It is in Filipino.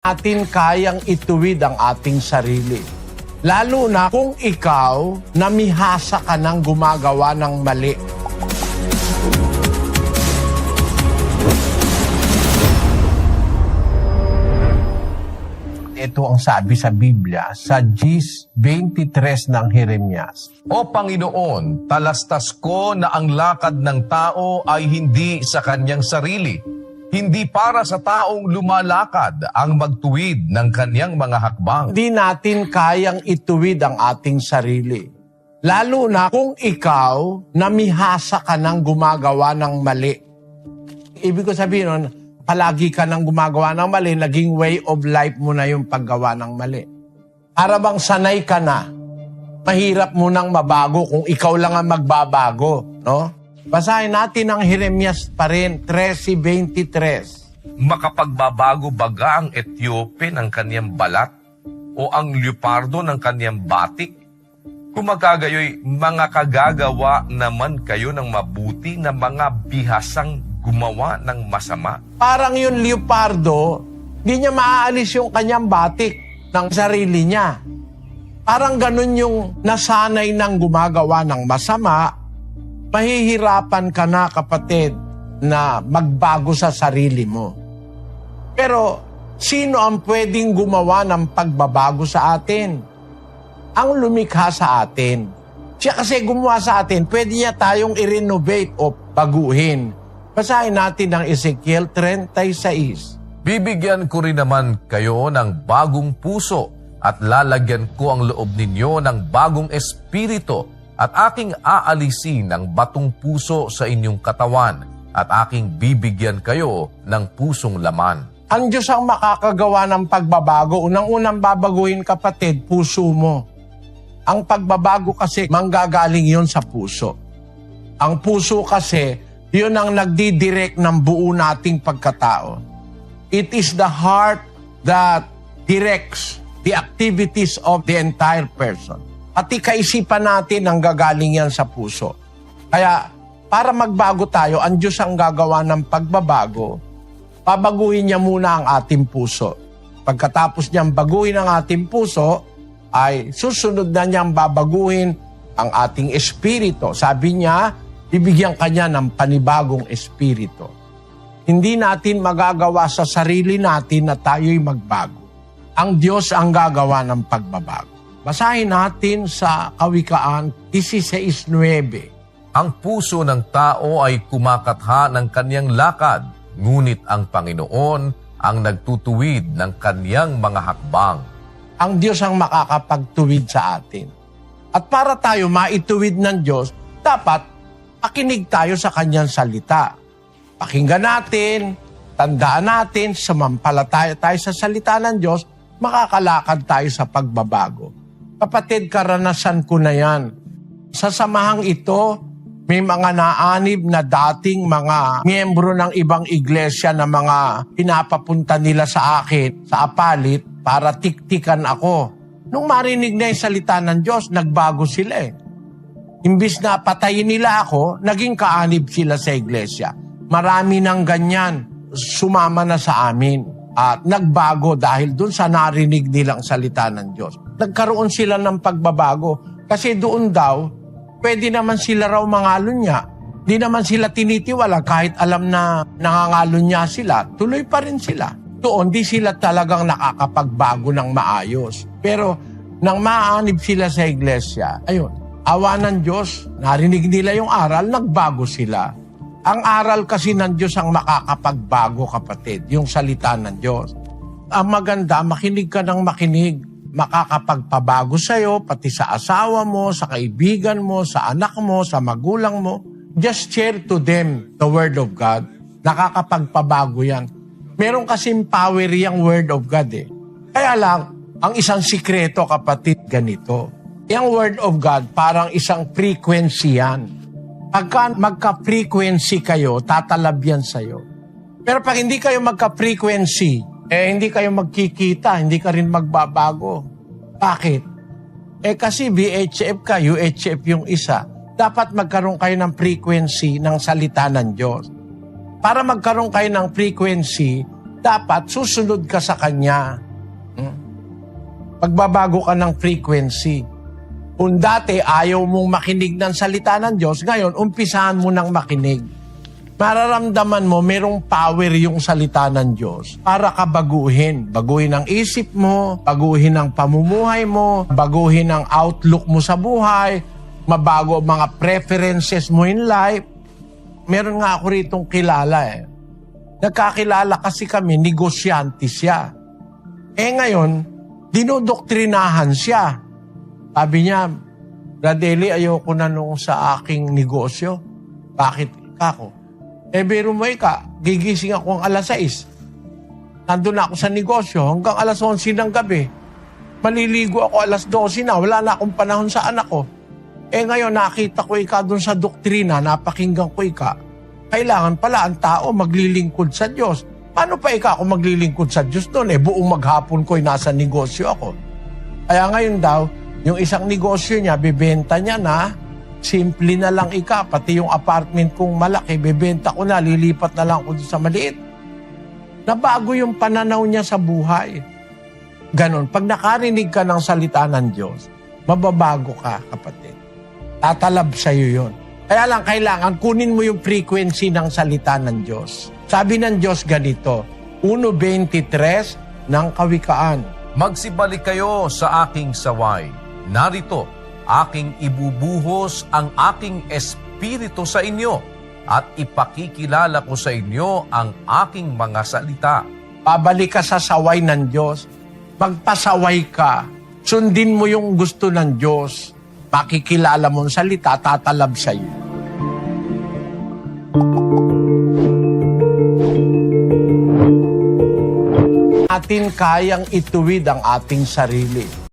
Atin kayang ituwid ang ating sarili. Lalo na kung ikaw namihasa ka ng gumagawa ng mali. Ito ang sabi sa Biblia, sa Gis 23 ng Jeremias. O Panginoon, talastas ko na ang lakad ng tao ay hindi sa kanyang sarili. Hindi para sa taong lumalakad ang magtuwid ng kanyang mga hakbang. Hindi natin kayang ituwid ang ating sarili. Lalo na kung ikaw namihasa ka ng gumagawa ng mali. Ibig ko sabihin nun, palagi ka nang gumagawa ng mali, naging way of life mo na yung paggawa ng mali. Para bang sanay ka na, mahirap mo nang mabago kung ikaw lang ang magbabago, no? Basahin natin ang Jeremias pa rin, 13:23. Makapagbabago baga ang Etiope ng kanyang balat o ang leopardo ng kanyang batik? Kung magkagayoy, mga kagagawa naman kayo ng mabuti na mga bihasang gumawa ng masama. Parang yung leopardo, hindi niya maaalis yung kanyang batik ng sarili niya. Parang ganun yung nasanay ng gumagawa ng masama, mahihirapan ka na, kapatid, na magbago sa sarili mo. Pero, sino ang pwedeng gumawa ng pagbabago sa atin? Ang lumikha sa atin. Siya kasi gumawa sa atin, pwede niya tayong i-renovate o baguhin. Basahin natin ang Ezekiel 36. Bibigyan ko rin naman kayo ng bagong puso at lalagyan ko ang loob ninyo ng bagong espiritu at aking aalisin ang batong puso sa inyong katawan at aking bibigyan kayo ng pusong laman. Ang Diyos ang makakagawa ng pagbabago. Unang-unang babaguhin, kapatid, puso mo. Ang pagbabago kasi, manggagaling yon sa puso. Ang puso kasi, yun ang nagdidirect ng buo nating pagkatao. It is the heart that directs the activities of the entire person. Pati kaisipan natin ang gagaling yan sa puso. Kaya, para magbago tayo, ang Diyos ang gagawa ng pagbabago. Pabaguhin niya muna ang ating puso. Pagkatapos niyang baguhin ang ating puso, ay susunod na niyang babaguhin ang ating espiritu. Sabi niya, bibigyan kanya ng panibagong espiritu. Hindi natin magagawa sa sarili natin na tayo'y magbago. Ang Diyos ang gagawa ng pagbabago. Basahin natin sa Kawikaan 16:9. Ang puso ng tao ay kumakatha ng kanyang lakad, ngunit ang Panginoon ang nagtutuwid ng kanyang mga hakbang. Ang Diyos ang makakapagtuwid sa atin. At para tayo maituwid ng Diyos, dapat pakinig tayo sa kanyang salita. Pakinggan natin, tandaan natin, sumampalataya tayo sa salita ng Diyos, makakalakad tayo sa pagbabago. Kapatid, karanasan ko na yan. Sa samahang ito, may mga naanib na dating mga miyembro ng ibang iglesia na mga pinapapunta nila sa akin, sa apalit, para tiktikan ako. Nung marinig na yung salita ng Diyos, nagbago sila eh. Imbis na patayin nila ako, naging kaanib sila sa iglesia. Marami ng ganyan, sumama na sa amin. At nagbago dahil dun sa narinig nilang salita ng Diyos. Nagkaroon sila ng pagbabago. Kasi doon daw, pwede naman sila raw mangalunya. Di naman sila tinitiwala kahit alam na nangangalunya sila. Tuloy pa rin sila. Doon, di sila talagang nakakapagbago ng maayos. Pero nang maanib sila sa iglesia, ayun, awa ng Diyos, narinig nila yung aral, nagbago sila. Ang aral kasi ng Diyos ang makakapagbago, kapatid, yung salita ng Diyos. Ang maganda, makinig ka ng makinig. Makakapagpabago sa'yo, pati sa asawa mo, sa kaibigan mo, sa anak mo, sa magulang mo. Just share to them the Word of God. Nakakapagpabago yan. Meron kasing power yung Word of God eh. Kaya lang, ang isang sikreto, kapatid, ganito. Yung Word of God, parang isang frequency yan. Pagka magka-frequency kayo, tatalab yan sa'yo. Pero pag hindi kayo magka-frequency, hindi kayo magkikita, hindi ka rin magbabago. Bakit? Kasi VHF ka, UHF yung isa. Dapat magkaroon kayo ng frequency ng salita ng Diyos. Para magkaroon kayo ng frequency, dapat susunod ka sa Kanya. Pagbabago ka ng frequency. Kung dati ayaw mong makinig ng salita ng Diyos, ngayon umpisahan mo ng makinig. Mararamdaman mo merong power yung salita ng Diyos para ka baguhin. Baguhin ang isip mo, baguhin ang pamumuhay mo, baguhin ang outlook mo sa buhay, mabago ang mga preferences mo in life. Meron nga ako ritong kilala Nagkakilala kasi kami, negosyante siya. Ngayon, dinodoktrinahan siya. Sabi niya, Bradley, ayoko na nung sa aking negosyo. Bakit ako? Biro mo gigising ako ang alas 6. Nandun na ako sa negosyo hanggang alas 11 ng gabi. Maliligo ako alas 12 na, wala na akong panahon sa anak ko. Ngayon nakita ko doon sa doktrina, napakinggan ko kailangan pala ang tao maglilingkod sa Diyos. Paano pa ako maglilingkod sa Diyos doon? Buong maghapon ko nasa negosyo ako. Kaya ngayon daw, yung isang negosyo niya, bibenta niya na, simple na lang pati yung apartment kong malaki, bibenta ko na, lilipat na lang ako sa maliit. Nabago yung pananaw niya sa buhay. Ganon, pag nakarinig ka ng salita ng Diyos, mababago ka, kapatid. Tatalab sa'yo yun. Kaya lang, kailangan kunin mo yung frequency ng salita ng Diyos. Sabi ng Diyos ganito, 1:23 ng Kawikaan. Magsibalik kayo sa aking saway. Narito, aking ibubuhos ang aking espiritu sa inyo at ipakikilala ko sa inyo ang aking mga salita. Pabalik ka sa saway ng Diyos. Magpasaway ka. Sundin mo yung gusto ng Diyos. Makikilala mo ang salita, tatalab sa iyo. Atin kayang ituwid ang ating sarili.